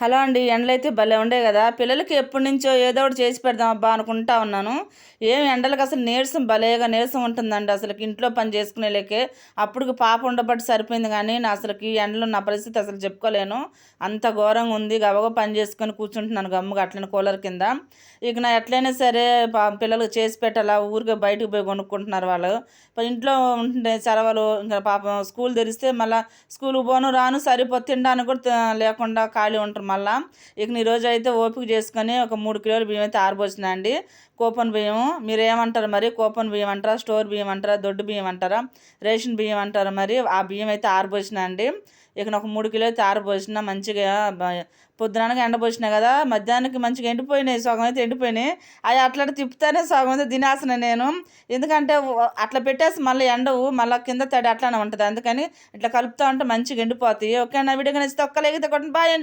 Hello అండి. ఎండలైతే భలే ఉండే గదా! పిల్లలకి ఎప్పటినుంచో ఏదో ఒకటి చేసి పెడదాం అబ్బా అనుకుంటా ఉన్నాను. ఏం ఎండలకి అసలు నీరసం ఉంటుందండి అసలకి ఇంట్లో పని చేసుకునేలేకే. అప్పటికి పాప ఉండబట్టి సరిపోయింది గానీ, నా అసలకి ఈ ఎండలో నా పరిస్థితి అసలు చెప్పుకోలేను. అంత ఘోరంగా ఉంది. గబగబా పని చేసుకొని కూర్చుంటున్నాను గమ్ముగా అట్లనే కూలర్ కింద. ఇక నా ఎట్లైనా సరే పిల్లలకి చేసి పెట్టాలా, ఊరికే బయటకు పోయి కొనుక్కుంటున్నారు వాళ్ళు. ఇంట్లో ఉంటుండే సెలవులు ఇంకా పాపం స్కూల్ తెరిస్తే మళ్ళా స్కూల్‌కి పోను, రాను తినడానికి కూడా లేకుండా ఖాళీ ఉంటారు మళ్ళా. ఇక ఈరోజైతే ఓపిక చేసుకొని ఒక 3 కిలోల బియ్యం అయితే ఆరబోసినా అండి. కూపన్ బియ్యం. మీరేమంటారు మరి? కూపన్ బియ్యం అంటారా? స్టోర్ బియ్యం అంటారా? దొడ్డు బియ్యం అంటారా? రేషన్ బియ్యం అంటారా మరి? ఆ బియ్యం అయితే ఆరబోసినా అండి. ఇక ఒక 3 కిలో అయితే ఆరబోసిన మంచిగా పొద్దుననగా ఎండబోసినా కదా! మధ్యాహ్నానికి మంచిగా ఎండిపోయినాయి. సగం అయితే ఎండిపోయినాయి. అయి అట్లా తిప్పుతానే సగం అయితే తినేస్తున్నా నేను. ఎందుకంటే అట్లా పెట్టేసి మళ్ళీ ఎండవు. మళ్ళా కింద తడి అట్లానే ఉంటది. అందుకని ఇట్లా కలుపుతా ఉంటే మంచిగా ఎండిపోతాయి. ఓకేనా? వీడియో నచ్చితే ఒక్క లైక్ అయితే కొట్టండి. బాయ్ అండి.